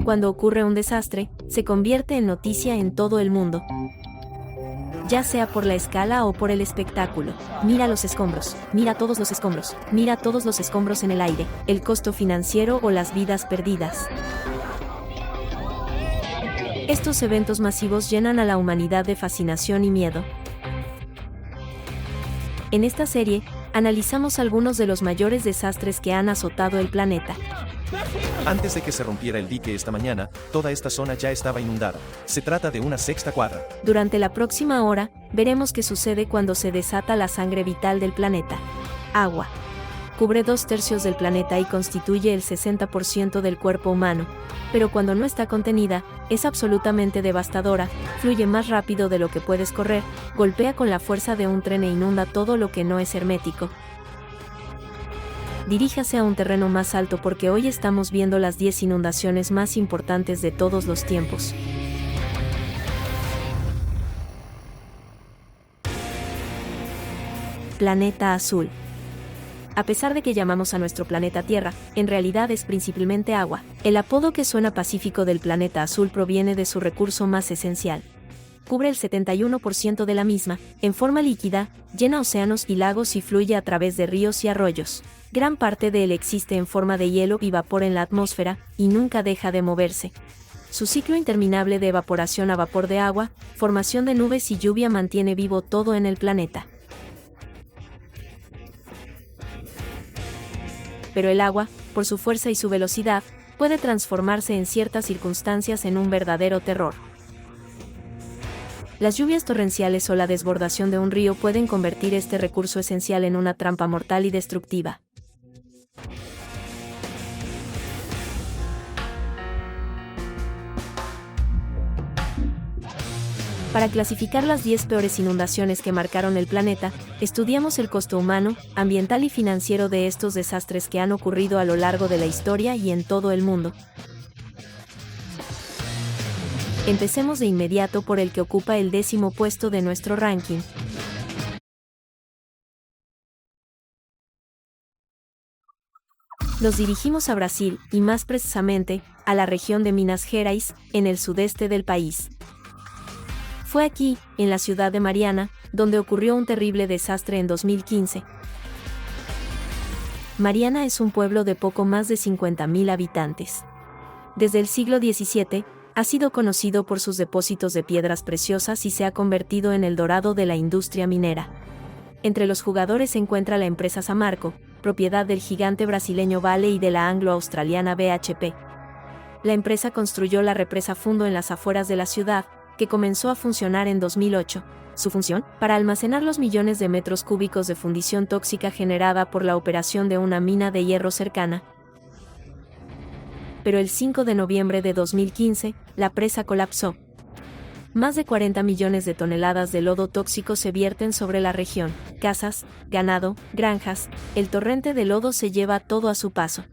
Cuando ocurre un desastre, se convierte en noticia en todo el mundo. Ya sea por la escala o por el espectáculo. Mira los escombros, mira todos los escombros, mira todos los escombros en el aire, el costo financiero o las vidas perdidas. Estos eventos masivos llenan a la humanidad de fascinación y miedo. En esta serie, analizamos algunos de los mayores desastres que han azotado el planeta. Antes de que se rompiera el dique esta mañana, toda esta zona ya estaba inundada. Se trata de una sexta cuadra. Durante la próxima hora, veremos qué sucede cuando se desata la sangre vital del planeta. Agua. Cubre 2/3 del planeta y constituye el 60% del cuerpo humano. Pero cuando no está contenida, es absolutamente devastadora, fluye más rápido de lo que puedes correr, golpea con la fuerza de un tren e inunda todo lo que no es hermético. Diríjase a un terreno más alto porque hoy estamos viendo las 10 inundaciones más importantes de todos los tiempos. Planeta azul. A pesar de que llamamos a nuestro planeta Tierra, en realidad es principalmente agua. El apodo que suena pacífico del planeta azul proviene de su recurso más esencial. Cubre el 71% de la misma, en forma líquida, llena océanos y lagos y fluye a través de ríos y arroyos. Gran parte de él existe en forma de hielo y vapor en la atmósfera, y nunca deja de moverse. Su ciclo interminable de evaporación a vapor de agua, formación de nubes y lluvia mantiene vivo todo en el planeta. Pero el agua, por su fuerza y su velocidad, puede transformarse en ciertas circunstancias en un verdadero terror. Las lluvias torrenciales o la desbordación de un río pueden convertir este recurso esencial en una trampa mortal y destructiva. Para clasificar las 10 peores inundaciones que marcaron el planeta, estudiamos el costo humano, ambiental y financiero de estos desastres que han ocurrido a lo largo de la historia y en todo el mundo. Empecemos de inmediato por el que ocupa el 10º puesto de nuestro ranking. Nos dirigimos a Brasil, y más precisamente, a la región de Minas Gerais, en el sudeste del país. Fue aquí, en la ciudad de Mariana, donde ocurrió un terrible desastre en 2015. Mariana es un pueblo de poco más de 50.000 habitantes. Desde el siglo XVII, ha sido conocido por sus depósitos de piedras preciosas y se ha convertido en el dorado de la industria minera. Entre los jugadores se encuentra la empresa Samarco, propiedad del gigante brasileño Vale y de la anglo-australiana BHP. La empresa construyó la represa Fundo en las afueras de la ciudad, que comenzó a funcionar en 2008. Su función, para almacenar los millones de metros cúbicos de fundición tóxica generada por la operación de una mina de hierro cercana. Pero el 5 de noviembre de 2015, la presa colapsó. Más de 40 millones de toneladas de lodo tóxico se vierten sobre la región, casas, ganado, granjas, el torrente de lodo se lleva todo a su paso.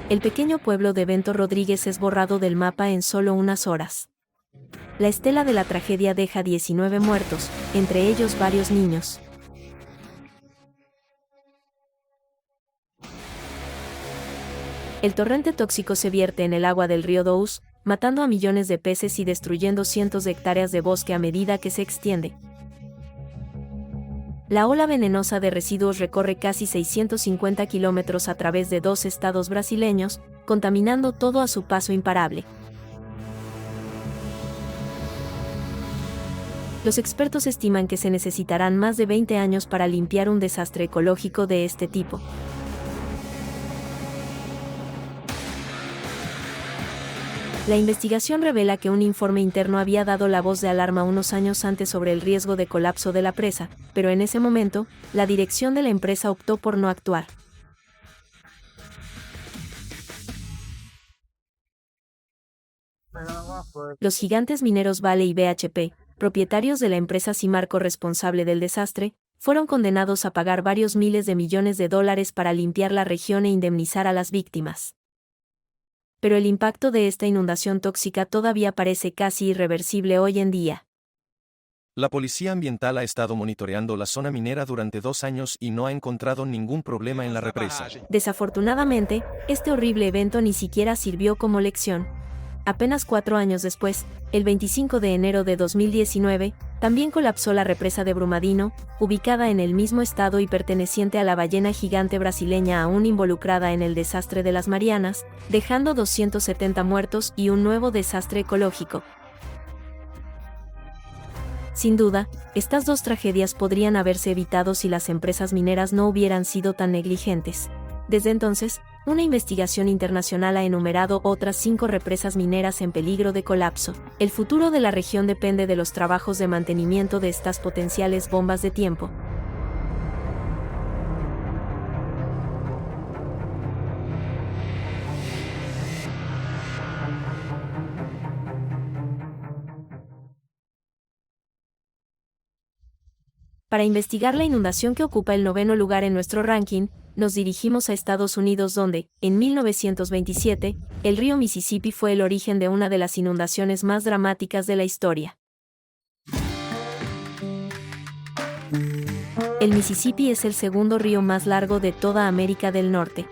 El pequeño pueblo de Bento Rodríguez es borrado del mapa en solo unas horas. La estela de la tragedia deja 19 muertos, entre ellos varios niños. El torrente tóxico se vierte en el agua del río Dous, matando a millones de peces y destruyendo cientos de hectáreas de bosque a medida que se extiende. La ola venenosa de residuos recorre casi 650 kilómetros a través de 2 estados brasileños, contaminando todo a su paso imparable. Los expertos estiman que se necesitarán más de 20 años para limpiar un desastre ecológico de este tipo. La investigación revela que un informe interno había dado la voz de alarma unos años antes sobre el riesgo de colapso de la presa, pero en ese momento, la dirección de la empresa optó por no actuar. Los gigantes mineros Vale y BHP, propietarios de la empresa Samarco responsable del desastre, fueron condenados a pagar varios miles de millones de dólares para limpiar la región e indemnizar a las víctimas. Pero el impacto de esta inundación tóxica todavía parece casi irreversible hoy en día. La policía ambiental ha estado monitoreando la zona minera durante 2 años y no ha encontrado ningún problema en la represa. Desafortunadamente, este horrible evento ni siquiera sirvió como lección. Apenas 4 años después, el 25 de enero de 2019, también colapsó la represa de Brumadinho, ubicada en el mismo estado y perteneciente a la ballena gigante brasileña aún involucrada en el desastre de las Marianas, dejando 270 muertos y un nuevo desastre ecológico. Sin duda, estas 2 tragedias podrían haberse evitado si las empresas mineras no hubieran sido tan negligentes. Desde entonces, una investigación internacional ha enumerado otras 5 represas mineras en peligro de colapso. El futuro de la región depende de los trabajos de mantenimiento de estas potenciales bombas de tiempo. Para investigar la inundación que ocupa el 9º lugar en nuestro ranking, nos dirigimos a Estados Unidos donde, en 1927, el río Mississippi fue el origen de una de las inundaciones más dramáticas de la historia. El Mississippi es el segundo río más largo de toda América del Norte.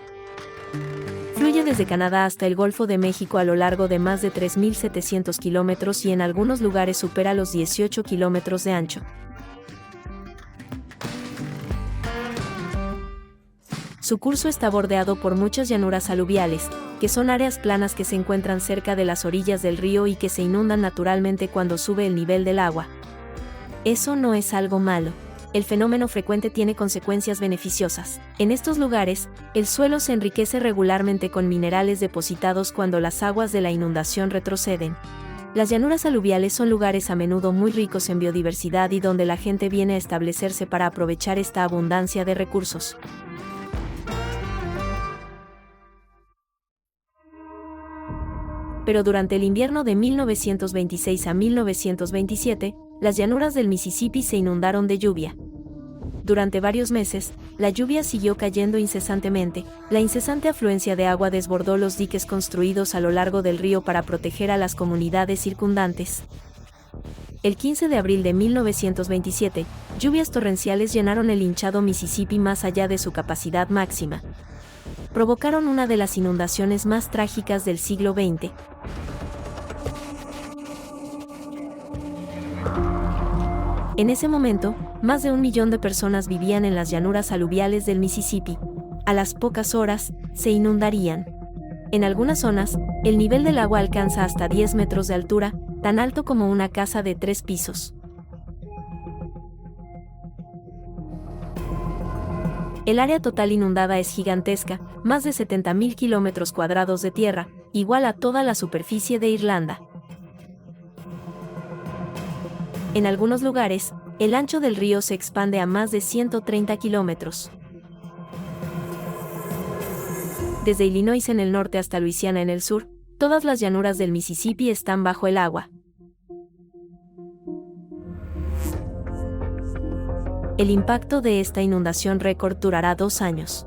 Fluye desde Canadá hasta el Golfo de México a lo largo de más de 3.700 kilómetros y en algunos lugares supera los 18 kilómetros de ancho. Su curso está bordeado por muchas llanuras aluviales, que son áreas planas que se encuentran cerca de las orillas del río y que se inundan naturalmente cuando sube el nivel del agua. Eso no es algo malo. El fenómeno frecuente tiene consecuencias beneficiosas. En estos lugares, el suelo se enriquece regularmente con minerales depositados cuando las aguas de la inundación retroceden. Las llanuras aluviales son lugares a menudo muy ricos en biodiversidad y donde la gente viene a establecerse para aprovechar esta abundancia de recursos. Pero durante el invierno de 1926 a 1927, las llanuras del Mississippi se inundaron de lluvia. Durante varios meses, la lluvia siguió cayendo incesantemente. La incesante afluencia de agua desbordó los diques construidos a lo largo del río para proteger a las comunidades circundantes. El 15 de abril de 1927, lluvias torrenciales llenaron el hinchado Mississippi más allá de su capacidad máxima. Provocaron una de las inundaciones más trágicas del siglo XX. En ese momento, más de 1 millón de personas vivían en las llanuras aluviales del Mississippi. A las pocas horas, se inundarían. En algunas zonas, el nivel del agua alcanza hasta 10 metros de altura, tan alto como una casa de 3 pisos. El área total inundada es gigantesca, más de 70.000 kilómetros cuadrados de tierra, igual a toda la superficie de Irlanda. En algunos lugares, el ancho del río se expande a más de 130 kilómetros. Desde Illinois en el norte hasta Luisiana en el sur, todas las llanuras del Mississippi están bajo el agua. El impacto de esta inundación récord durará 2 años.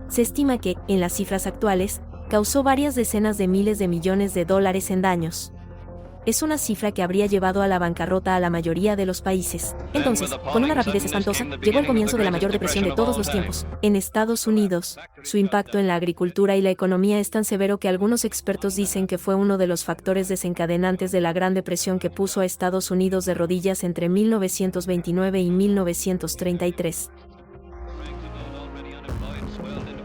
Se estima que, en las cifras actuales, causó varias decenas de miles de millones de dólares en daños. Es una cifra que habría llevado a la bancarrota a la mayoría de los países. Entonces, con una rapidez espantosa, llegó el comienzo de la mayor depresión de todos los tiempos. En Estados Unidos, su impacto en la agricultura y la economía es tan severo que algunos expertos dicen que fue uno de los factores desencadenantes de la Gran Depresión que puso a Estados Unidos de rodillas entre 1929 y 1933.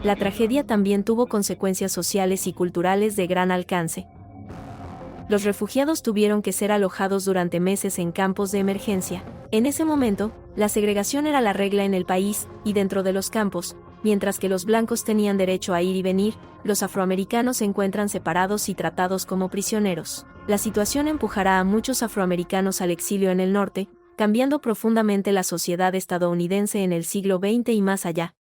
La tragedia también tuvo consecuencias sociales y culturales de gran alcance. Los refugiados tuvieron que ser alojados durante meses en campos de emergencia. En ese momento, la segregación era la regla en el país, y dentro de los campos, mientras que los blancos tenían derecho a ir y venir, los afroamericanos se encuentran separados y tratados como prisioneros. La situación empujará a muchos afroamericanos al exilio en el norte, cambiando profundamente la sociedad estadounidense en el siglo XX y más allá.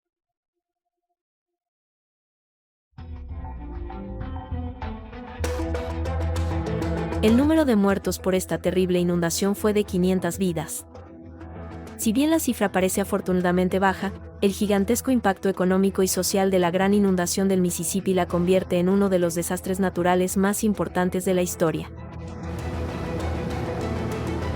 El número de muertos por esta terrible inundación fue de 500 vidas. Si bien la cifra parece afortunadamente baja, el gigantesco impacto económico y social de la gran inundación del Mississippi la convierte en uno de los desastres naturales más importantes de la historia.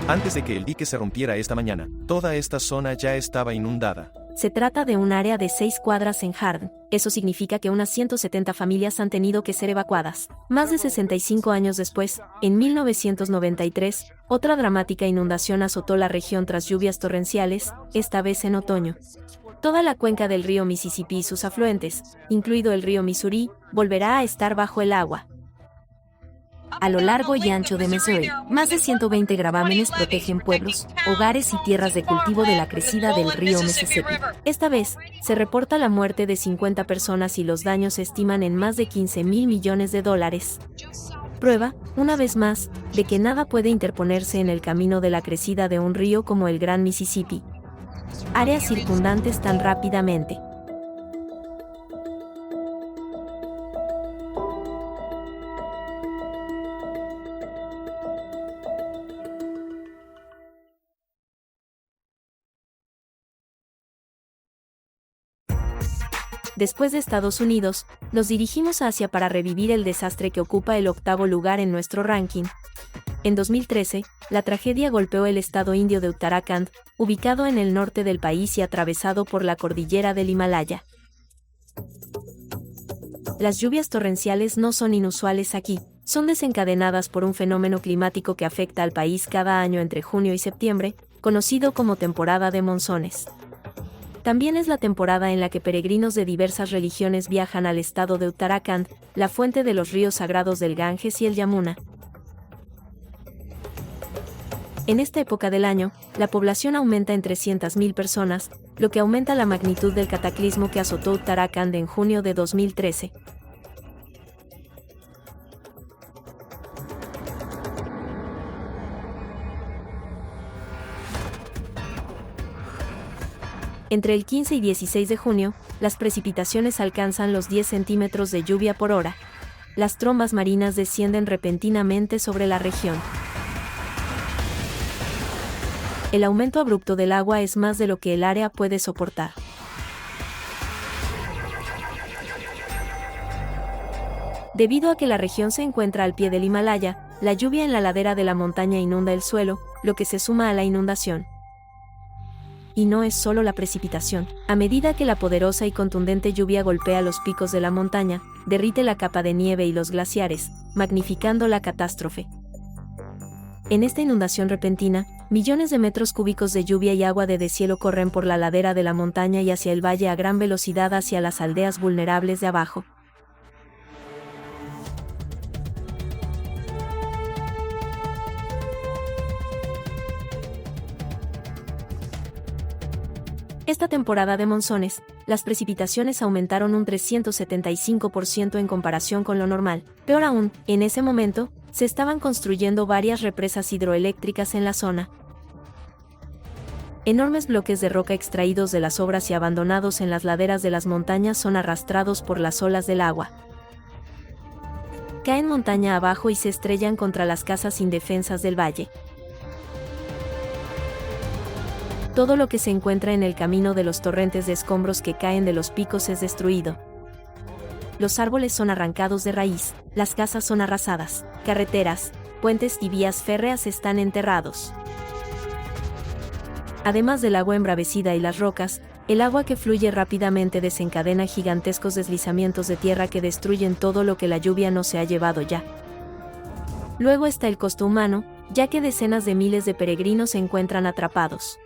Antes de que el dique se rompiera esta mañana, toda esta zona ya estaba inundada. Se trata de un área de 6 cuadras en Hardin. Eso significa que unas 170 familias han tenido que ser evacuadas. Más de 65 años después, en 1993, otra dramática inundación azotó la región tras lluvias torrenciales, esta vez en otoño. Toda la cuenca del río Mississippi y sus afluentes, incluido el río Missouri, volverá a estar bajo el agua. A lo largo y ancho de Missouri, más de 120 gravámenes protegen pueblos, hogares y tierras de cultivo de la crecida del río Mississippi. Esta vez, se reporta la muerte de 50 personas y los daños se estiman en más de $15.000 millones. Prueba, una vez más, de que nada puede interponerse en el camino de la crecida de un río como el Gran Mississippi. Áreas circundantes tan rápidamente. Después de Estados Unidos, nos dirigimos a Asia para revivir el desastre que ocupa el 8º lugar en nuestro ranking. En 2013, la tragedia golpeó el estado indio de Uttarakhand, ubicado en el norte del país y atravesado por la cordillera del Himalaya. Las lluvias torrenciales no son inusuales aquí, son desencadenadas por un fenómeno climático que afecta al país cada año entre junio y septiembre, conocido como temporada de monzones. También es la temporada en la que peregrinos de diversas religiones viajan al estado de Uttarakhand, la fuente de los ríos sagrados del Ganges y el Yamuna. En esta época del año, la población aumenta en 300.000 personas, lo que aumenta la magnitud del cataclismo que azotó Uttarakhand en junio de 2013. Entre el 15 y 16 de junio, las precipitaciones alcanzan los 10 centímetros de lluvia por hora. Las trombas marinas descienden repentinamente sobre la región. El aumento abrupto del agua es más de lo que el área puede soportar. Debido a que la región se encuentra al pie del Himalaya, la lluvia en la ladera de la montaña inunda el suelo, lo que se suma a la inundación. Y no es solo la precipitación. A medida que la poderosa y contundente lluvia golpea los picos de la montaña, derrite la capa de nieve y los glaciares, magnificando la catástrofe. En esta inundación repentina, millones de metros cúbicos de lluvia y agua de deshielo corren por la ladera de la montaña y hacia el valle a gran velocidad hacia las aldeas vulnerables de abajo. Esta temporada de monzones, las precipitaciones aumentaron un 375% en comparación con lo normal. Peor aún, en ese momento, se estaban construyendo varias represas hidroeléctricas en la zona. Enormes bloques de roca extraídos de las obras y abandonados en las laderas de las montañas son arrastrados por las olas del agua. Caen montaña abajo y se estrellan contra las casas indefensas del valle. Todo lo que se encuentra en el camino de los torrentes de escombros que caen de los picos es destruido. Los árboles son arrancados de raíz, las casas son arrasadas, carreteras, puentes y vías férreas están enterrados. Además del agua embravecida y las rocas, el agua que fluye rápidamente desencadena gigantescos deslizamientos de tierra que destruyen todo lo que la lluvia no se ha llevado ya. Luego está el costo humano, ya que decenas de miles de peregrinos se encuentran atrapados.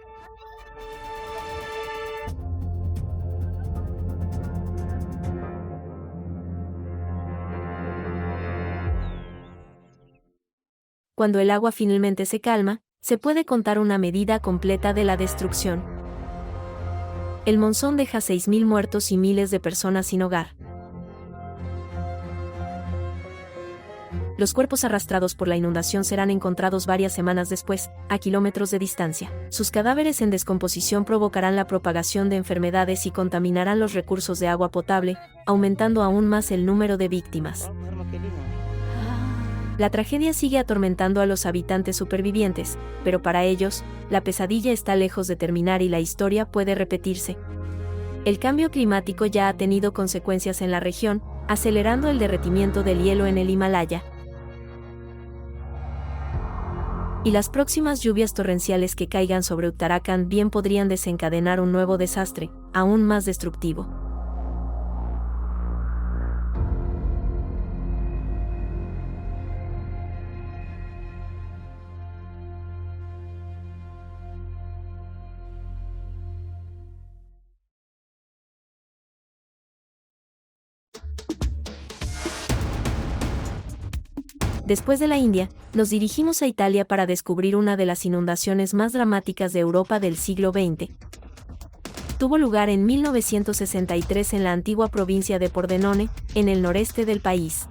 Cuando el agua finalmente se calma, se puede contar una medida completa de la destrucción. El monzón deja 6.000 muertos y miles de personas sin hogar. Los cuerpos arrastrados por la inundación serán encontrados varias semanas después, a kilómetros de distancia. Sus cadáveres en descomposición provocarán la propagación de enfermedades y contaminarán los recursos de agua potable, aumentando aún más el número de víctimas. La tragedia sigue atormentando a los habitantes supervivientes, pero para ellos, la pesadilla está lejos de terminar y la historia puede repetirse. El cambio climático ya ha tenido consecuencias en la región, acelerando el derretimiento del hielo en el Himalaya. Y las próximas lluvias torrenciales que caigan sobre Uttarakhand bien podrían desencadenar un nuevo desastre, aún más destructivo. Después de la India, nos dirigimos a Italia para descubrir una de las inundaciones más dramáticas de Europa del siglo XX. Tuvo lugar en 1963 en la antigua provincia de Pordenone, en el noreste del país.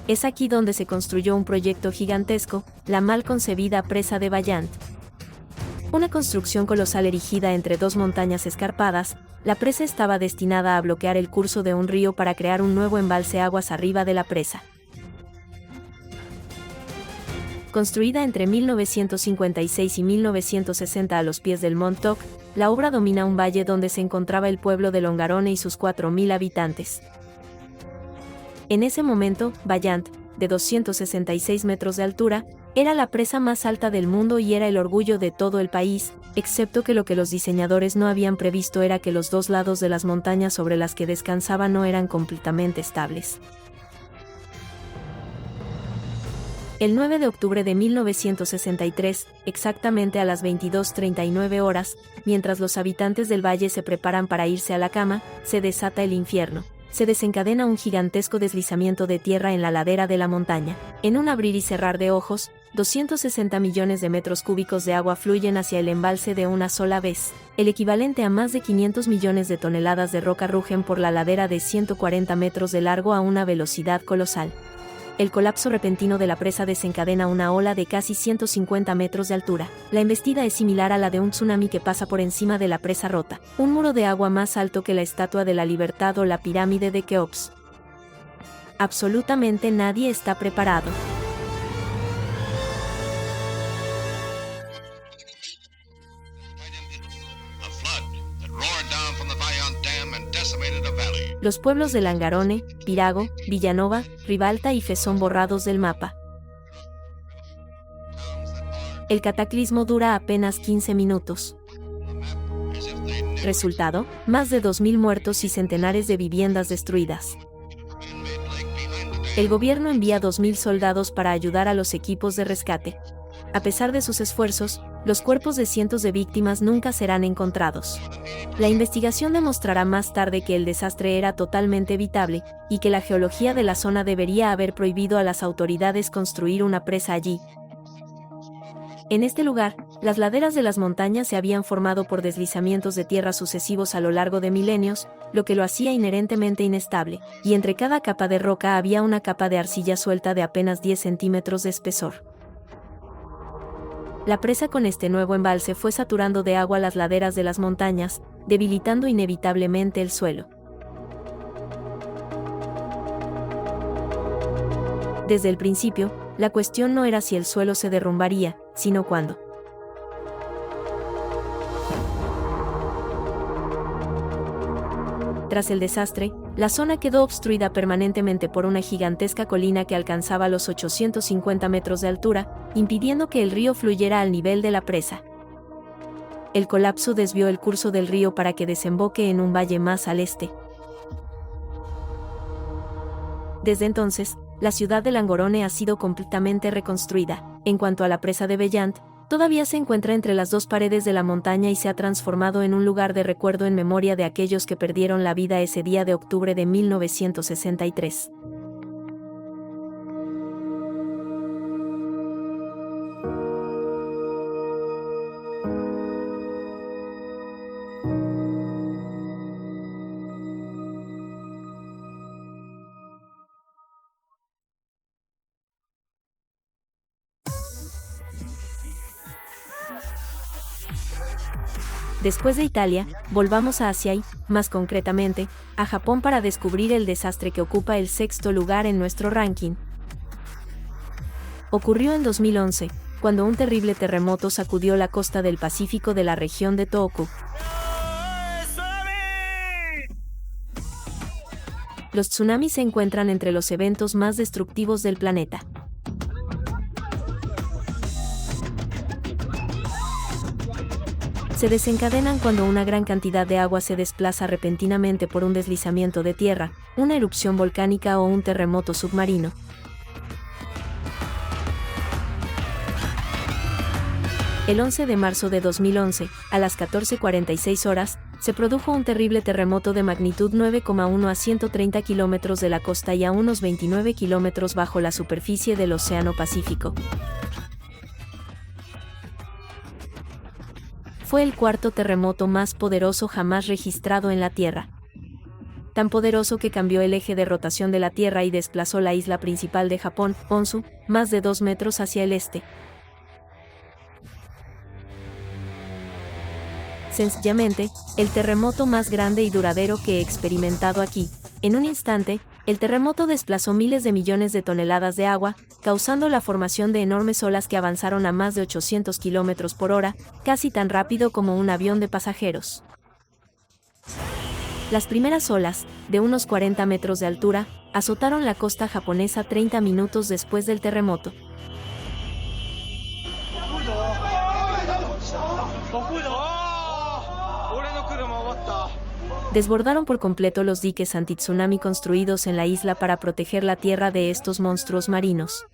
Es aquí donde se construyó un proyecto gigantesco, la mal concebida presa de Vaillant. Una construcción colosal erigida entre dos montañas escarpadas, la presa estaba destinada a bloquear el curso de un río para crear un nuevo embalse aguas arriba de la presa. Construida entre 1956 y 1960 a los pies del Mont Toc, la obra domina un valle donde se encontraba el pueblo de Longarone y sus 4.000 habitantes. En ese momento, Vaillant, de 266 metros de altura, era la presa más alta del mundo y era el orgullo de todo el país, excepto que lo que los diseñadores no habían previsto era que los dos lados de las montañas sobre las que descansaba no eran completamente estables. El 9 de octubre de 1963, exactamente a las 22:39 horas, mientras los habitantes del valle se preparan para irse a la cama, se desata el infierno. Se desencadena un gigantesco deslizamiento de tierra en la ladera de la montaña. En un abrir y cerrar de ojos, 260 millones de metros cúbicos de agua fluyen hacia el embalse de una sola vez. El equivalente a más de 500 millones de toneladas de roca rugen por la ladera de 140 metros de largo a una velocidad colosal. El colapso repentino de la presa desencadena una ola de casi 150 metros de altura. La embestida es similar a la de un tsunami que pasa por encima de la presa rota, un muro de agua más alto que la Estatua de la Libertad o la pirámide de Keops. Absolutamente nadie está preparado. Los pueblos de Langarone, Pirago, Villanova, Ribalta y Fe son borrados del mapa. El cataclismo dura apenas 15 minutos. Resultado, más de 2.000 muertos y centenares de viviendas destruidas. El gobierno envía 2.000 soldados para ayudar a los equipos de rescate. A pesar de sus esfuerzos, los cuerpos de cientos de víctimas nunca serán encontrados. La investigación demostrará más tarde que el desastre era totalmente evitable, y que la geología de la zona debería haber prohibido a las autoridades construir una presa allí. En este lugar, las laderas de las montañas se habían formado por deslizamientos de tierra sucesivos a lo largo de milenios, lo que lo hacía inherentemente inestable, y entre cada capa de roca había una capa de arcilla suelta de apenas 10 centímetros de espesor. La presa con este nuevo embalse fue saturando de agua las laderas de las montañas, debilitando inevitablemente el suelo. Desde el principio, la cuestión no era si el suelo se derrumbaría, sino cuándo. Tras el desastre, la zona quedó obstruida permanentemente por una gigantesca colina que alcanzaba los 850 metros de altura, impidiendo que el río fluyera al nivel de la presa. El colapso desvió el curso del río para que desemboque en un valle más al este. Desde entonces, la ciudad de Langarone ha sido completamente reconstruida. En cuanto a la presa de Vaillant, todavía se encuentra entre las dos paredes de la montaña y se ha transformado en un lugar de recuerdo en memoria de aquellos que perdieron la vida ese día de octubre de 1963. Después de Italia, volvamos a Asia y, más concretamente, a Japón para descubrir el desastre que ocupa el 6º lugar en nuestro ranking. Ocurrió en 2011, cuando un terrible terremoto sacudió la costa del Pacífico de la región de Tohoku. Los tsunamis se encuentran entre los eventos más destructivos del planeta. Se desencadenan cuando una gran cantidad de agua se desplaza repentinamente por un deslizamiento de tierra, una erupción volcánica o un terremoto submarino. El 11 de marzo de 2011, a las 14:46 horas, se produjo un terrible terremoto de magnitud 9,1 a 130 kilómetros de la costa y a unos 29 kilómetros bajo la superficie del Océano Pacífico. Fue el cuarto terremoto más poderoso jamás registrado en la Tierra. Tan poderoso que cambió el eje de rotación de la Tierra y desplazó la isla principal de Japón, Honshu, más de 2 metros hacia el este. Sencillamente, el terremoto más grande y duradero que he experimentado aquí. En un instante, el terremoto desplazó miles de millones de toneladas de agua, causando la formación de enormes olas que avanzaron a más de 800 kilómetros por hora, casi tan rápido como un avión de pasajeros. Las primeras olas, de unos 40 metros de altura, azotaron la costa japonesa 30 minutos después del terremoto. Desbordaron por completo los diques antitsunami construidos en la isla para proteger la tierra de estos monstruos marinos.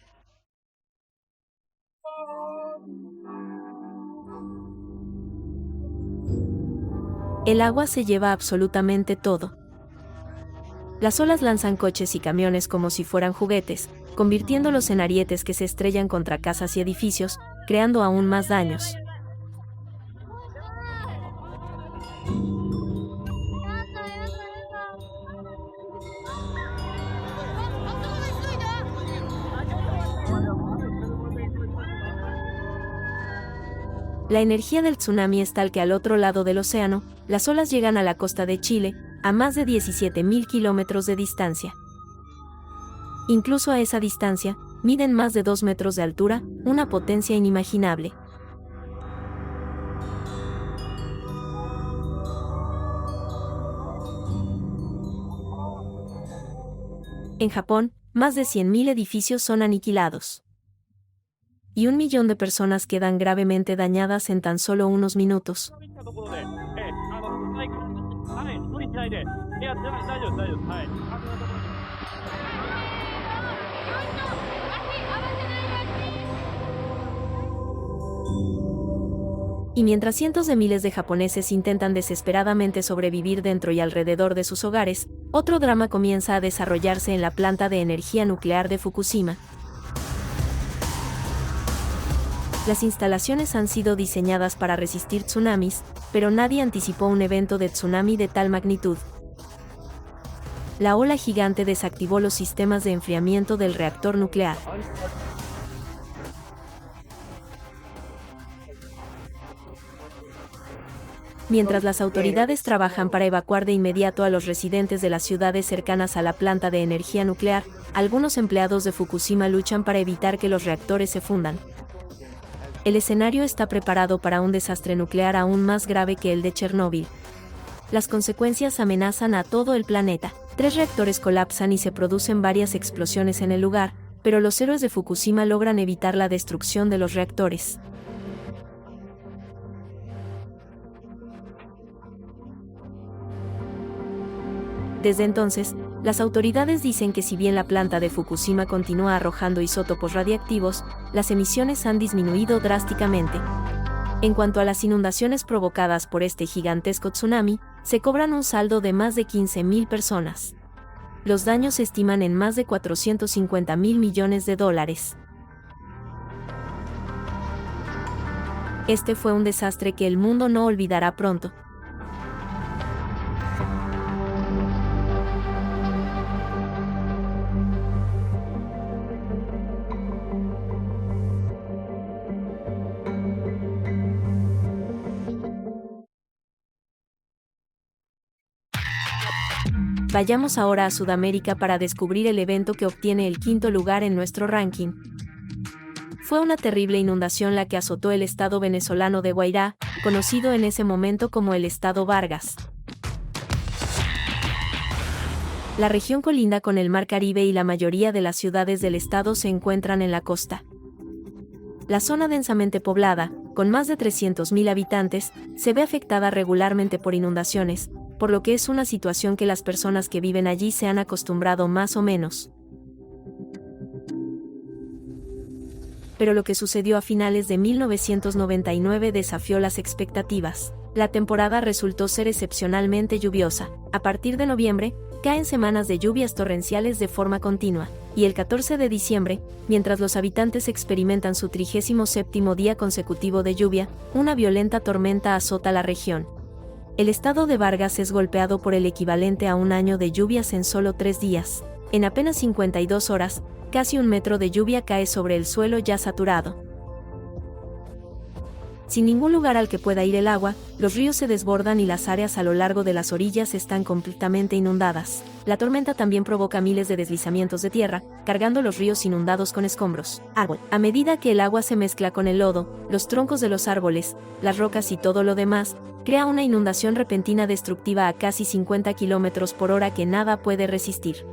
El agua se lleva absolutamente todo. Las olas lanzan coches y camiones como si fueran juguetes, convirtiéndolos en arietes que se estrellan contra casas y edificios, creando aún más daños. La energía del tsunami es tal que al otro lado del océano, las olas llegan a la costa de Chile, a más de 17.000 kilómetros de distancia. Incluso a esa distancia, miden más de 2 metros de altura, una potencia inimaginable. En Japón, más de 100.000 edificios son aniquilados. Y 1 millón de personas quedan gravemente dañadas en tan solo unos minutos. Y mientras cientos de miles de japoneses intentan desesperadamente sobrevivir dentro y alrededor de sus hogares, otro drama comienza a desarrollarse en la planta de energía nuclear de Fukushima. Las instalaciones han sido diseñadas para resistir tsunamis, pero nadie anticipó un evento de tsunami de tal magnitud. La ola gigante desactivó los sistemas de enfriamiento del reactor nuclear. Mientras las autoridades trabajan para evacuar de inmediato a los residentes de las ciudades cercanas a la planta de energía nuclear, algunos empleados de Fukushima luchan para evitar que los reactores se fundan. El escenario está preparado para un desastre nuclear aún más grave que el de Chernóbil. Las consecuencias amenazan a todo el planeta. 3 reactores colapsan y se producen varias explosiones en el lugar, pero los héroes de Fukushima logran evitar la destrucción de los reactores. Desde entonces, las autoridades dicen que si bien la planta de Fukushima continúa arrojando isótopos radiactivos, las emisiones han disminuido drásticamente. En cuanto a las inundaciones provocadas por este gigantesco tsunami, se cobran un saldo de más de 15.000 personas. Los daños se estiman en más de 450.000 millones de dólares. Este fue un desastre que el mundo no olvidará pronto. Vayamos ahora a Sudamérica para descubrir el evento que obtiene el 5º lugar en nuestro ranking. Fue una terrible inundación la que azotó el estado venezolano de Guairá, conocido en ese momento como el estado Vargas. La región colinda con el Mar Caribe y la mayoría de las ciudades del estado se encuentran en la costa. La zona densamente poblada, con más de 300.000 habitantes, se ve afectada regularmente por inundaciones, por lo que es una situación que las personas que viven allí se han acostumbrado más o menos. Pero lo que sucedió a finales de 1999 desafió las expectativas. La temporada resultó ser excepcionalmente lluviosa. A partir de noviembre, caen semanas de lluvias torrenciales de forma continua, y el 14 de diciembre, mientras los habitantes experimentan su 37º día consecutivo de lluvia, una violenta tormenta azota la región. El estado de Vargas es golpeado por el equivalente a un año de lluvias en solo 3 días. En apenas 52 horas, casi 1 metro de lluvia cae sobre el suelo ya saturado. Sin ningún lugar al que pueda ir el agua, los ríos se desbordan y las áreas a lo largo de las orillas están completamente inundadas. La tormenta también provoca miles de deslizamientos de tierra, cargando los ríos inundados con escombros. A medida que el agua se mezcla con el lodo, los troncos de los árboles, las rocas y todo lo demás, crea una inundación repentina destructiva a casi 50 km/h que nada puede resistir.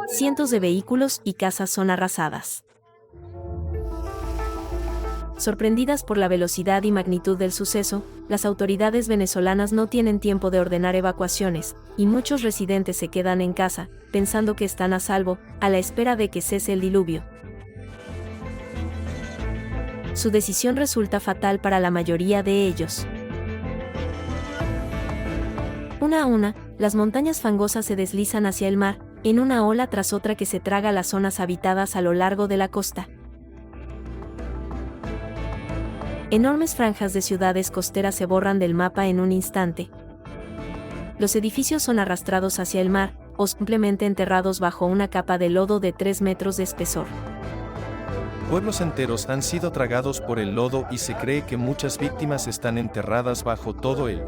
Cientos de vehículos y casas son arrasadas. Sorprendidas por la velocidad y magnitud del suceso, las autoridades venezolanas no tienen tiempo de ordenar evacuaciones, y muchos residentes se quedan en casa, pensando que están a salvo, a la espera de que cese el diluvio. Su decisión resulta fatal para la mayoría de ellos. Una a una, las montañas fangosas se deslizan hacia el mar, en una ola tras otra que se traga las zonas habitadas a lo largo de la costa. Enormes franjas de ciudades costeras se borran del mapa en un instante. Los edificios son arrastrados hacia el mar, o simplemente enterrados bajo una capa de lodo de 3 metros de espesor. Pueblos enteros han sido tragados por el lodo y se cree que muchas víctimas están enterradas bajo todo él.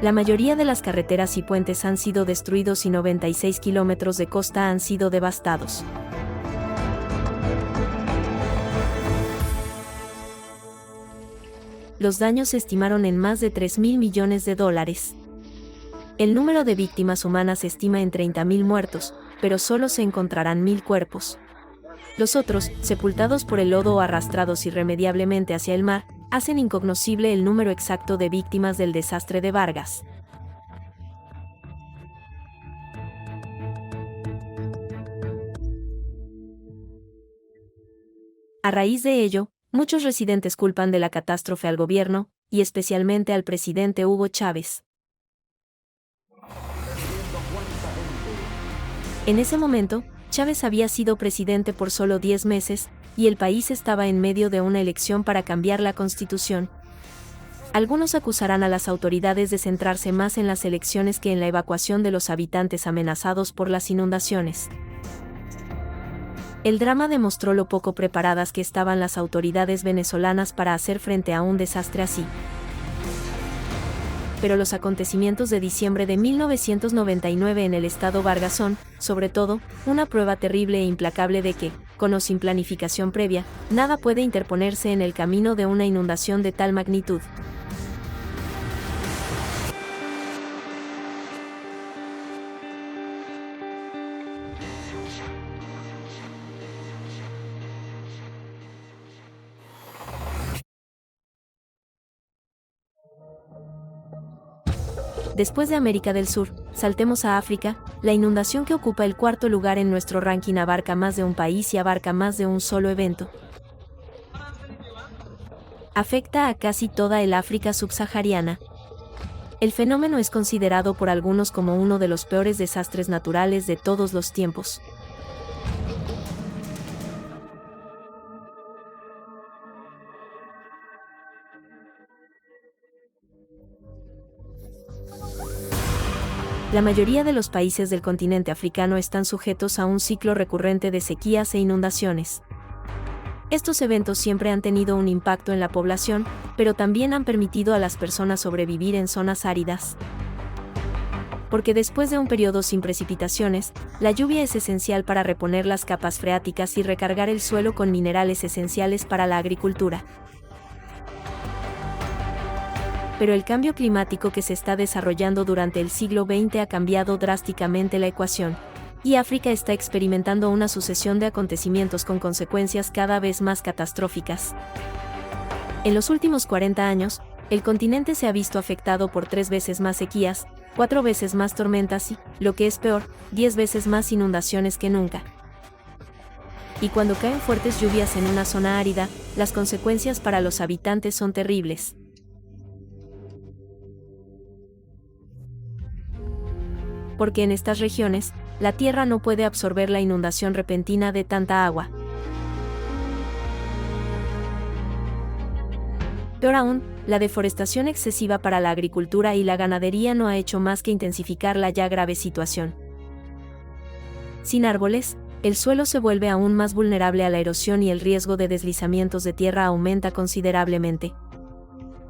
La mayoría de las carreteras y puentes han sido destruidos y 96 kilómetros de costa han sido devastados. Los daños se estimaron en más de $3.000 millones. El número de víctimas humanas se estima en 30.000 muertos, pero solo se encontrarán 1.000 cuerpos. Los otros, sepultados por el lodo o arrastrados irremediablemente hacia el mar, hacen incognoscible el número exacto de víctimas del desastre de Vargas. A raíz de ello, muchos residentes culpan de la catástrofe al gobierno, y especialmente al presidente Hugo Chávez. En ese momento, Chávez había sido presidente por solo 10 meses, y el país estaba en medio de una elección para cambiar la constitución. Algunos acusarán a las autoridades de centrarse más en las elecciones que en la evacuación de los habitantes amenazados por las inundaciones. El drama demostró lo poco preparadas que estaban las autoridades venezolanas para hacer frente a un desastre así. Pero los acontecimientos de diciembre de 1999 en el estado Vargas son, sobre todo, una prueba terrible e implacable de que, con o sin planificación previa, nada puede interponerse en el camino de una inundación de tal magnitud. Después de América del Sur, saltemos a África. La inundación que ocupa el 4º lugar en nuestro ranking abarca más de un país y abarca más de un solo evento. Afecta a casi toda el África subsahariana. El fenómeno es considerado por algunos como uno de los peores desastres naturales de todos los tiempos. La mayoría de los países del continente africano están sujetos a un ciclo recurrente de sequías e inundaciones. Estos eventos siempre han tenido un impacto en la población, pero también han permitido a las personas sobrevivir en zonas áridas. porque después de un periodo sin precipitaciones, la lluvia es esencial para reponer las capas freáticas y recargar el suelo con minerales esenciales para la agricultura. Pero el cambio climático que se está desarrollando durante el siglo XX ha cambiado drásticamente la ecuación, y África está experimentando una sucesión de acontecimientos con consecuencias cada vez más catastróficas. En los últimos 40 años, el continente se ha visto afectado por 3 veces más sequías, 4 veces más tormentas y, lo que es peor, 10 veces más inundaciones que nunca. Y cuando caen fuertes lluvias en una zona árida, las consecuencias para los habitantes son terribles. Porque en estas regiones, la tierra no puede absorber la inundación repentina de tanta agua. Peor aún, la deforestación excesiva para la agricultura y la ganadería no ha hecho más que intensificar la ya grave situación. Sin árboles, el suelo se vuelve aún más vulnerable a la erosión y el riesgo de deslizamientos de tierra aumenta considerablemente.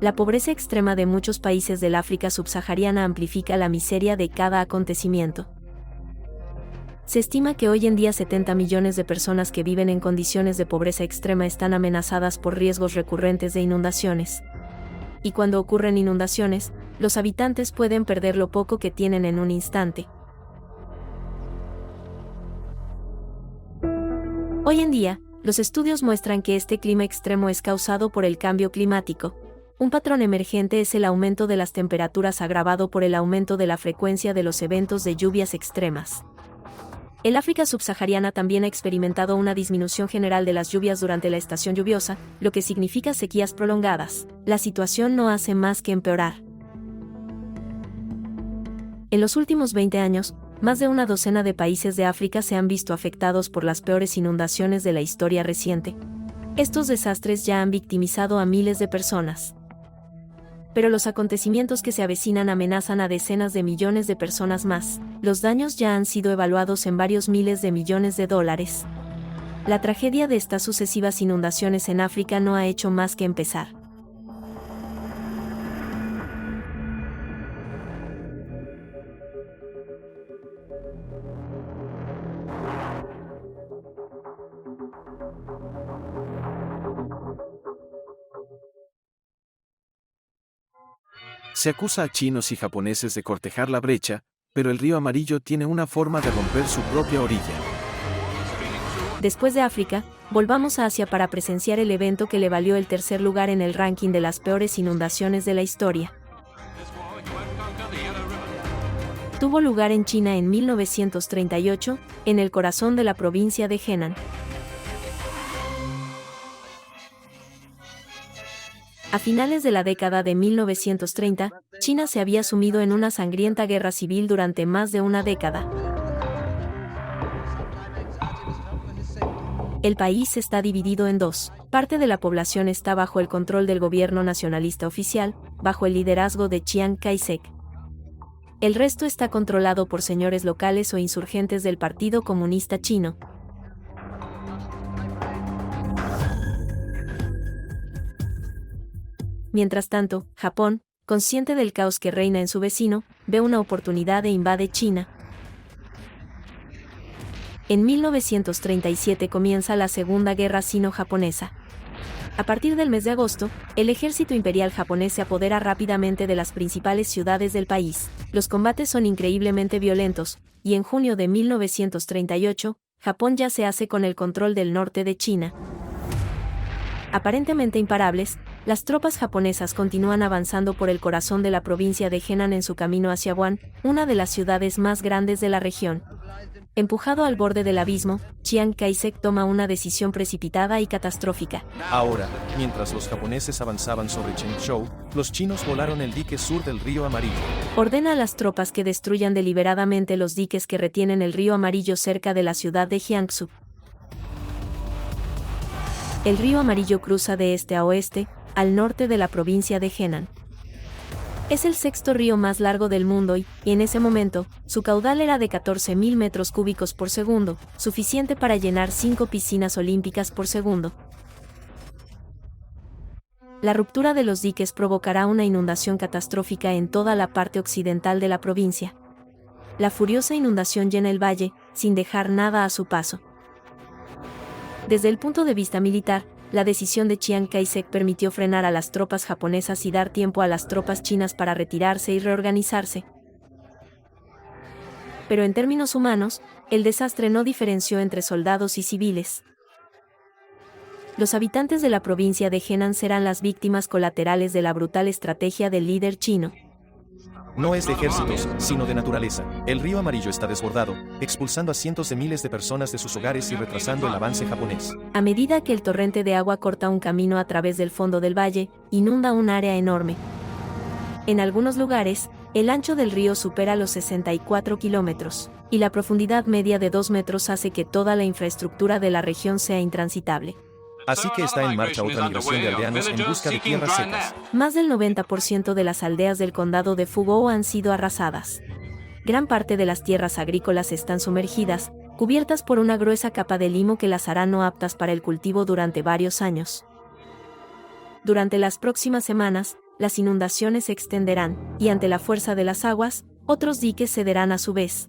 La pobreza extrema de muchos países del África subsahariana amplifica la miseria de cada acontecimiento. Se estima que hoy en día 70 millones de personas que viven en condiciones de pobreza extrema están amenazadas por riesgos recurrentes de inundaciones. Y cuando ocurren inundaciones, los habitantes pueden perder lo poco que tienen en un instante. Hoy en día, los estudios muestran que este clima extremo es causado por el cambio climático. Un patrón emergente es el aumento de las temperaturas agravado por el aumento de la frecuencia de los eventos de lluvias extremas. El África subsahariana también ha experimentado una disminución general de las lluvias durante la estación lluviosa, lo que significa sequías prolongadas. La situación no hace más que empeorar. En los últimos 20 años, más de una docena de países de África se han visto afectados por las peores inundaciones de la historia reciente. Estos desastres ya han victimizado a miles de personas. Pero los acontecimientos que se avecinan amenazan a decenas de millones de personas más. Los daños ya han sido evaluados en varios miles de millones de dólares. La tragedia de estas sucesivas inundaciones en África no ha hecho más que empezar. Se acusa a chinos y japoneses de cortejar la brecha, pero el río Amarillo tiene una forma de romper su propia orilla. Después de África, volvamos a Asia para presenciar el evento que le valió el tercer lugar en el ranking de las peores inundaciones de la historia. Tuvo lugar en China en 1938, en el corazón de la provincia de Henan. A finales de la década de 1930, China se había sumido en una sangrienta guerra civil durante más de una década. El país está dividido en dos. Parte de la población está bajo el control del gobierno nacionalista oficial, bajo el liderazgo de Chiang Kai-shek. El resto está controlado por señores locales o insurgentes del Partido Comunista Chino. Mientras tanto, Japón, consciente del caos que reina en su vecino, ve una oportunidad e invade China. En 1937 comienza la Segunda Guerra Sino-Japonesa. A partir del mes de agosto, el ejército imperial japonés se apodera rápidamente de las principales ciudades del país. Los combates son increíblemente violentos, y en junio de 1938, Japón ya se hace con el control del norte de China. Aparentemente imparables, las tropas japonesas continúan avanzando por el corazón de la provincia de Henan en su camino hacia Wuhan, una de las ciudades más grandes de la región. Empujado al borde del abismo, Chiang Kai-shek toma una decisión precipitada y catastrófica. Ahora, mientras los japoneses avanzaban sobre Chengzhou, los chinos volaron el dique sur del río Amarillo. Ordena a las tropas que destruyan deliberadamente los diques que retienen el río Amarillo cerca de la ciudad de Jiangsu. El río Amarillo cruza de este a oeste, al norte de la provincia de Henan. Es el sexto río más largo del mundo y, en ese momento, su caudal era de 14.000 metros cúbicos por segundo, suficiente para llenar 5 piscinas olímpicas por segundo. La ruptura de los diques provocará una inundación catastrófica en toda la parte occidental de la provincia. La furiosa inundación llena el valle, sin dejar nada a su paso. Desde el punto de vista militar, la decisión de Chiang Kai-shek permitió frenar a las tropas japonesas y dar tiempo a las tropas chinas para retirarse y reorganizarse. Pero en términos humanos, el desastre no diferenció entre soldados y civiles. Los habitantes de la provincia de Henan serán las víctimas colaterales de la brutal estrategia del líder chino. No es de ejércitos, sino de naturaleza. El río Amarillo está desbordado, expulsando a cientos de miles de personas de sus hogares y retrasando el avance japonés. A medida que el torrente de agua corta un camino a través del fondo del valle, inunda un área enorme. En algunos lugares, el ancho del río supera los 64 kilómetros, y la profundidad media de 2 metros hace que toda la infraestructura de la región sea intransitable. Así que está en marcha otra migración de aldeanos en busca de tierras secas. Más del 90% de las aldeas del condado de Fugou han sido arrasadas. Gran parte de las tierras agrícolas están sumergidas, cubiertas por una gruesa capa de limo que las hará no aptas para el cultivo durante varios años. Durante las próximas semanas, las inundaciones se extenderán, y ante la fuerza de las aguas, otros diques cederán a su vez.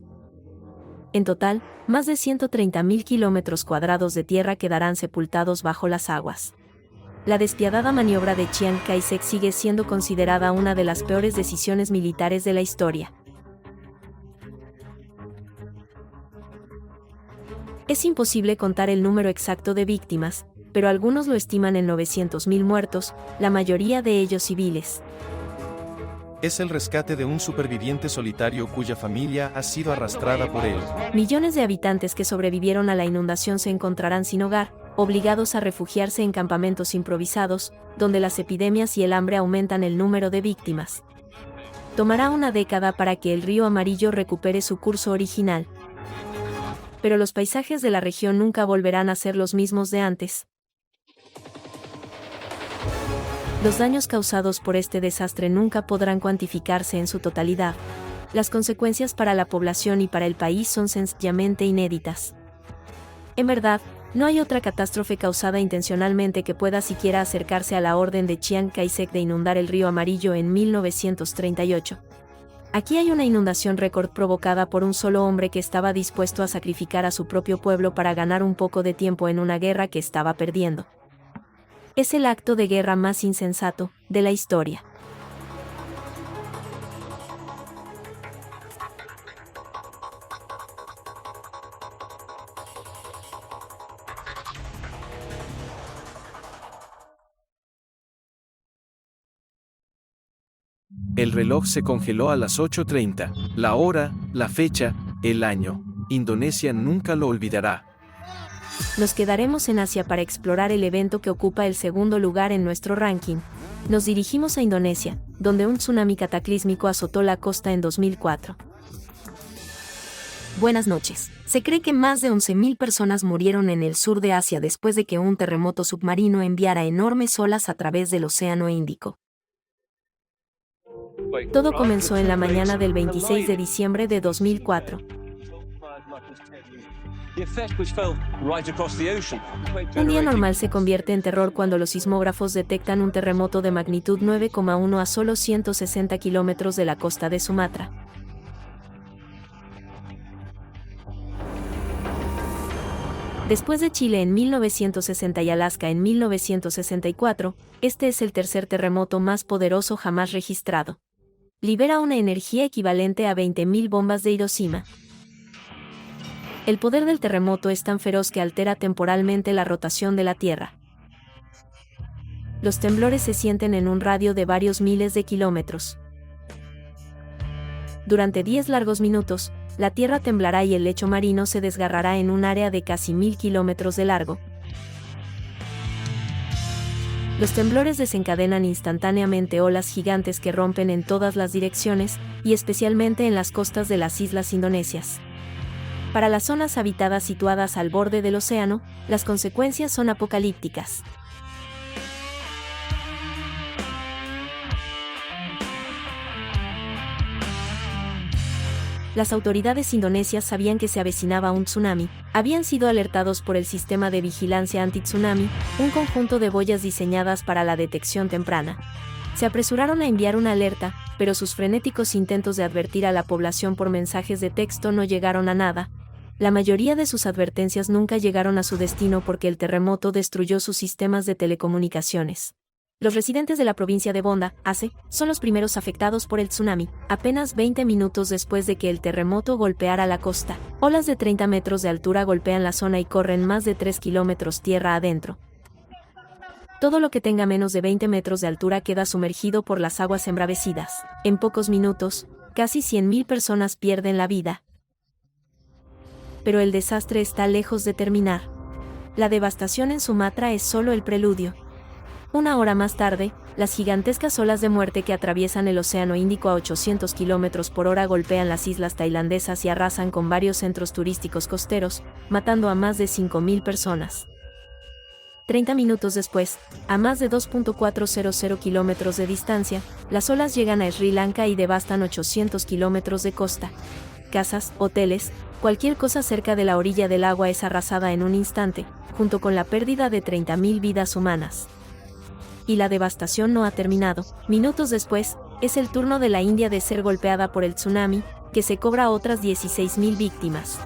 En total, más de 130.000 kilómetros cuadrados de tierra quedarán sepultados bajo las aguas. La despiadada maniobra de Chiang Kai-shek sigue siendo considerada una de las peores decisiones militares de la historia. Es imposible contar el número exacto de víctimas, pero algunos lo estiman en 900.000 muertos, la mayoría de ellos civiles. Es el rescate de un superviviente solitario cuya familia ha sido arrastrada por él. Millones de habitantes que sobrevivieron a la inundación se encontrarán sin hogar, obligados a refugiarse en campamentos improvisados, donde las epidemias y el hambre aumentan el número de víctimas. Tomará una década para que el río Amarillo recupere su curso original. Pero los paisajes de la región nunca volverán a ser los mismos de antes. Los daños causados por este desastre nunca podrán cuantificarse en su totalidad. Las consecuencias para la población y para el país son sencillamente inéditas. En verdad, no hay otra catástrofe causada intencionalmente que pueda siquiera acercarse a la orden de Chiang Kai-shek de inundar el río Amarillo en 1938. Aquí hay una inundación récord provocada por un solo hombre que estaba dispuesto a sacrificar a su propio pueblo para ganar un poco de tiempo en una guerra que estaba perdiendo. Es el acto de guerra más insensato de la historia. El reloj se congeló a las 8:30. La hora, la fecha, el año. Indonesia nunca lo olvidará. Nos quedaremos en Asia para explorar el evento que ocupa el segundo lugar en nuestro ranking. Nos dirigimos a Indonesia, donde un tsunami cataclísmico azotó la costa en 2004. Buenas noches. Se cree que más de 11.000 personas murieron en el sur de Asia después de que un terremoto submarino enviara enormes olas a través del Océano Índico. Todo comenzó en la mañana del 26 de diciembre de 2004. Un día normal se convierte en terror cuando los sismógrafos detectan un terremoto de magnitud 9,1 a solo 160 kilómetros de la costa de Sumatra. Después de Chile en 1960 y Alaska en 1964, este es el tercer terremoto más poderoso jamás registrado. Libera una energía equivalente a 20.000 bombas de Hiroshima. El poder del terremoto es tan feroz que altera temporalmente la rotación de la Tierra. Los temblores se sienten en un radio de varios miles de kilómetros. Durante 10 largos minutos, la Tierra temblará y el lecho marino se desgarrará en un área de casi 1.000 kilómetros de largo. Los temblores desencadenan instantáneamente olas gigantes que rompen en todas las direcciones, y especialmente en las costas de las islas indonesias. Para las zonas habitadas situadas al borde del océano, las consecuencias son apocalípticas. Las autoridades indonesias sabían que se avecinaba un tsunami, habían sido alertados por el sistema de vigilancia anti-tsunami, un conjunto de boyas diseñadas para la detección temprana. Se apresuraron a enviar una alerta, pero sus frenéticos intentos de advertir a la población por mensajes de texto no llegaron a nada. La mayoría de sus advertencias nunca llegaron a su destino porque el terremoto destruyó sus sistemas de telecomunicaciones. Los residentes de la provincia de Bonda, Aceh, son los primeros afectados por el tsunami, apenas 20 minutos después de que el terremoto golpeara la costa. Olas de 30 metros de altura golpean la zona y corren más de 3 kilómetros tierra adentro. Todo lo que tenga menos de 20 metros de altura queda sumergido por las aguas embravecidas. En pocos minutos, casi 100.000 personas pierden la vida. Pero el desastre está lejos de terminar. La devastación en Sumatra es solo el preludio. Una hora más tarde, las gigantescas olas de muerte que atraviesan el Océano Índico a 800 km por hora golpean las islas tailandesas y arrasan con varios centros turísticos costeros, matando a más de 5.000 personas. 30 minutos después, a más de 2.400 kilómetros de distancia, las olas llegan a Sri Lanka y devastan 800 kilómetros de costa. Casas, hoteles, cualquier cosa cerca de la orilla del agua es arrasada en un instante, junto con la pérdida de 30.000 vidas humanas. Y la devastación no ha terminado. Minutos después, es el turno de la India de ser golpeada por el tsunami, que se cobra a otras 16.000 víctimas.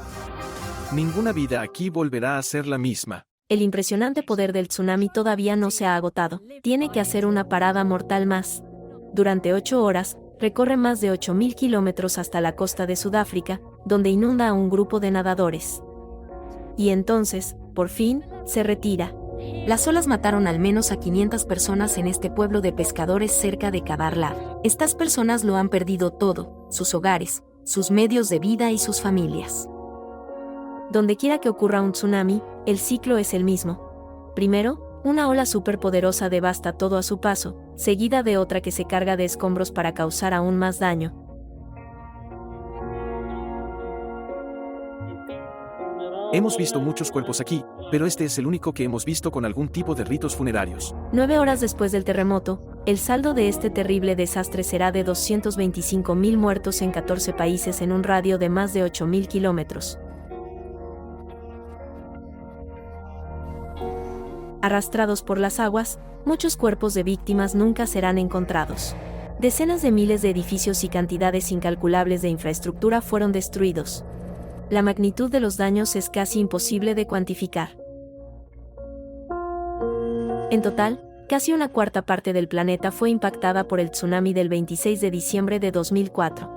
Ninguna vida aquí volverá a ser la misma. El impresionante poder del tsunami todavía no se ha agotado. Tiene que hacer una parada mortal más. Durante 8 horas, recorre más de 8.000 kilómetros hasta la costa de Sudáfrica, donde inunda a un grupo de nadadores. Y entonces, por fin, se retira. Las olas mataron al menos a 500 personas en este pueblo de pescadores cerca de Kabarlad. Estas personas lo han perdido todo, sus hogares, sus medios de vida y sus familias. Donde quiera que ocurra un tsunami, el ciclo es el mismo. Primero, una ola superpoderosa devasta todo a su paso, seguida de otra que se carga de escombros para causar aún más daño. Hemos visto muchos cuerpos aquí, pero este es el único que hemos visto con algún tipo de ritos funerarios. 9 horas después del terremoto, el saldo de este terrible desastre será de 225.000 muertos en 14 países en un radio de más de 8.000 kilómetros. Arrastrados por las aguas, muchos cuerpos de víctimas nunca serán encontrados. Decenas de miles de edificios y cantidades incalculables de infraestructura fueron destruidos. La magnitud de los daños es casi imposible de cuantificar. En total, casi una cuarta parte del planeta fue impactada por el tsunami del 26 de diciembre de 2004.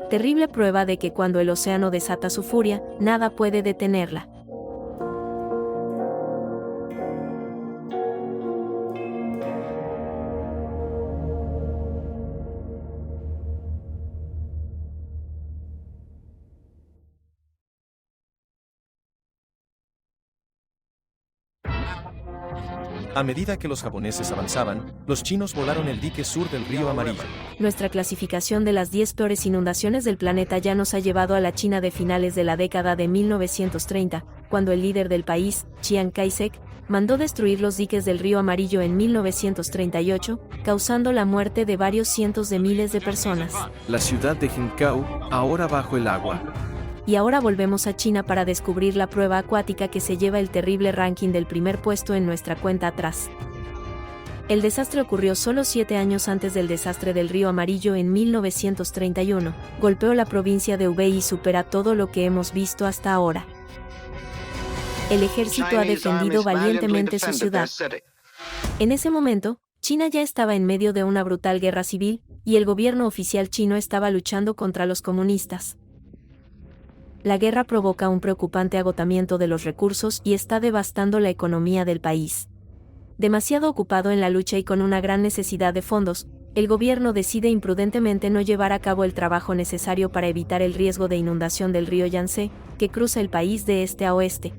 Terrible prueba de que cuando el océano desata su furia, nada puede detenerla. A medida que los japoneses avanzaban, los chinos volaron el dique sur del río Amarillo. Nuestra clasificación de las 10 peores inundaciones del planeta ya nos ha llevado a la China de finales de la década de 1930, cuando el líder del país, Chiang Kai-shek, mandó destruir los diques del río Amarillo en 1938, causando la muerte de varios cientos de miles de personas. La ciudad de Jinkao, ahora bajo el agua. Y ahora volvemos a China para descubrir la prueba acuática que se lleva el terrible ranking del primer puesto en nuestra cuenta atrás. El desastre ocurrió solo 7 años antes del desastre del río Amarillo en 1931, golpeó la provincia de Hubei y supera todo lo que hemos visto hasta ahora. El ejército ha defendido valientemente su ciudad. En ese momento, China ya estaba en medio de una brutal guerra civil, y el gobierno oficial chino estaba luchando contra los comunistas. La guerra provoca un preocupante agotamiento de los recursos y está devastando la economía del país. Demasiado ocupado en la lucha y con una gran necesidad de fondos, el gobierno decide imprudentemente no llevar a cabo el trabajo necesario para evitar el riesgo de inundación del río Yangtze, que cruza el país de este a oeste.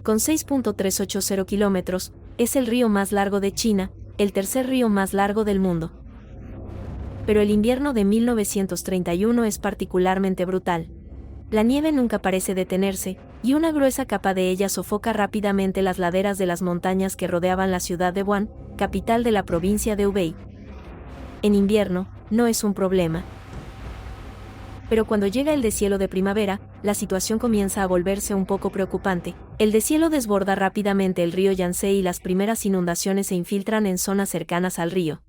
Con 6.380 kilómetros, es el río más largo de China, el tercer río más largo del mundo. Pero el invierno de 1931 es particularmente brutal. La nieve nunca parece detenerse, y una gruesa capa de ella sofoca rápidamente las laderas de las montañas que rodeaban la ciudad de Wuhan, capital de la provincia de Hubei. En invierno, no es un problema. Pero cuando llega el deshielo de primavera, la situación comienza a volverse un poco preocupante. El deshielo desborda rápidamente el río Yangtze y las primeras inundaciones se infiltran en zonas cercanas al río.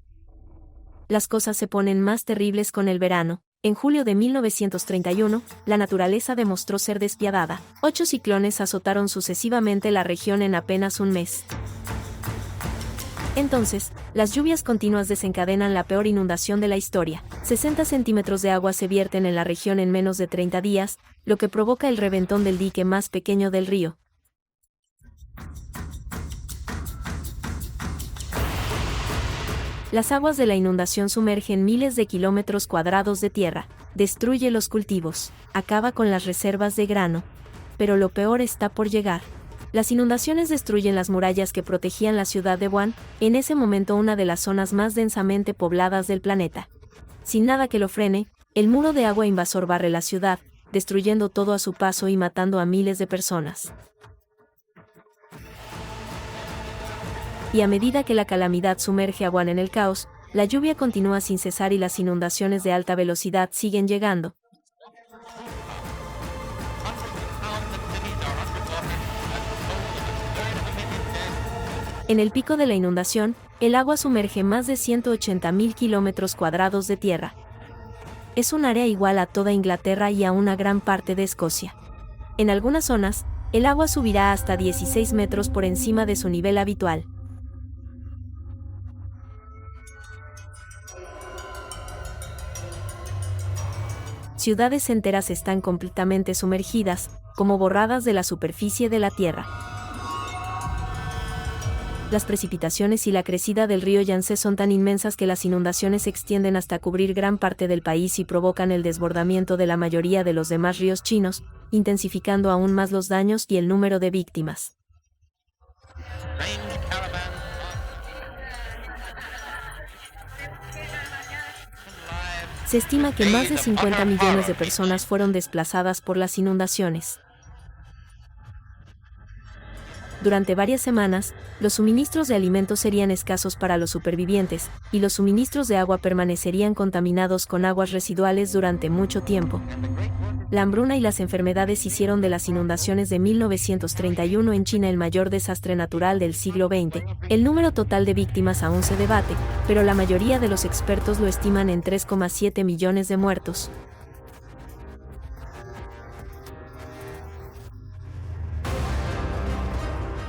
Las cosas se ponen más terribles con el verano. En julio de 1931, la naturaleza demostró ser despiadada. 8 ciclones azotaron sucesivamente la región en apenas un mes. Entonces, las lluvias continuas desencadenan la peor inundación de la historia. 60 centímetros de agua se vierten en la región en menos de 30 días, lo que provoca el reventón del dique más pequeño del río. Las aguas de la inundación sumergen miles de kilómetros cuadrados de tierra, destruye los cultivos, acaba con las reservas de grano. Pero lo peor está por llegar. Las inundaciones destruyen las murallas que protegían la ciudad de Wuhan, en ese momento una de las zonas más densamente pobladas del planeta. Sin nada que lo frene, el muro de agua invasor barre la ciudad, destruyendo todo a su paso y matando a miles de personas. Y a medida que la calamidad sumerge a Wuhan en el caos, la lluvia continúa sin cesar y las inundaciones de alta velocidad siguen llegando. En el pico de la inundación, el agua sumerge más de 180.000 kilómetros cuadrados de tierra. Es un área igual a toda Inglaterra y a una gran parte de Escocia. En algunas zonas, el agua subirá hasta 16 metros por encima de su nivel habitual. Ciudades enteras están completamente sumergidas, como borradas de la superficie de la tierra. Las precipitaciones y la crecida del río Yangtze son tan inmensas que las inundaciones se extienden hasta cubrir gran parte del país y provocan el desbordamiento de la mayoría de los demás ríos chinos, intensificando aún más los daños y el número de víctimas. Se estima que más de 50 millones de personas fueron desplazadas por las inundaciones. Durante varias semanas, los suministros de alimentos serían escasos para los supervivientes, y los suministros de agua permanecerían contaminados con aguas residuales durante mucho tiempo. La hambruna y las enfermedades hicieron de las inundaciones de 1931 en China el mayor desastre natural del siglo XX. El número total de víctimas aún se debate, pero la mayoría de los expertos lo estiman en 3,7 millones de muertos.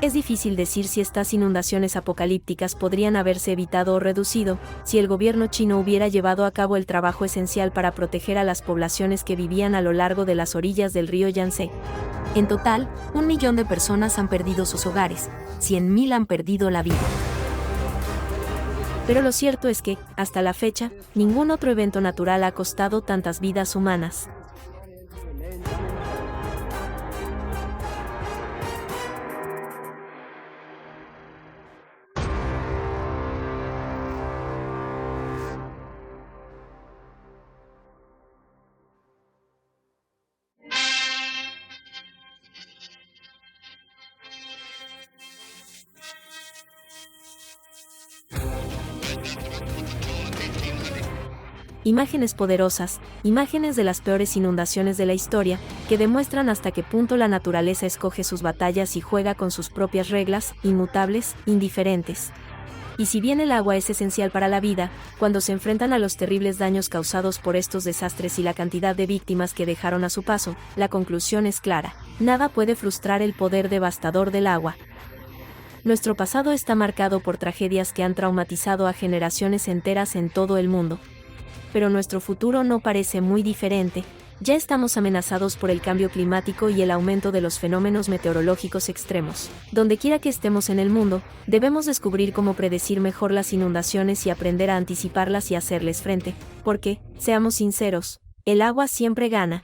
Es difícil decir si estas inundaciones apocalípticas podrían haberse evitado o reducido, si el gobierno chino hubiera llevado a cabo el trabajo esencial para proteger a las poblaciones que vivían a lo largo de las orillas del río Yangtze. En total, 1 millón de personas han perdido sus hogares, 100.000 han perdido la vida. Pero lo cierto es que, hasta la fecha, ningún otro evento natural ha costado tantas vidas humanas. Imágenes poderosas, imágenes de las peores inundaciones de la historia, que demuestran hasta qué punto la naturaleza escoge sus batallas y juega con sus propias reglas, inmutables, indiferentes. Y si bien el agua es esencial para la vida, cuando se enfrentan a los terribles daños causados por estos desastres y la cantidad de víctimas que dejaron a su paso, la conclusión es clara: nada puede frustrar el poder devastador del agua. Nuestro pasado está marcado por tragedias que han traumatizado a generaciones enteras en todo el mundo. Pero nuestro futuro no parece muy diferente. Ya estamos amenazados por el cambio climático y el aumento de los fenómenos meteorológicos extremos. Donde quiera que estemos en el mundo, debemos descubrir cómo predecir mejor las inundaciones y aprender a anticiparlas y hacerles frente, porque, seamos sinceros, el agua siempre gana.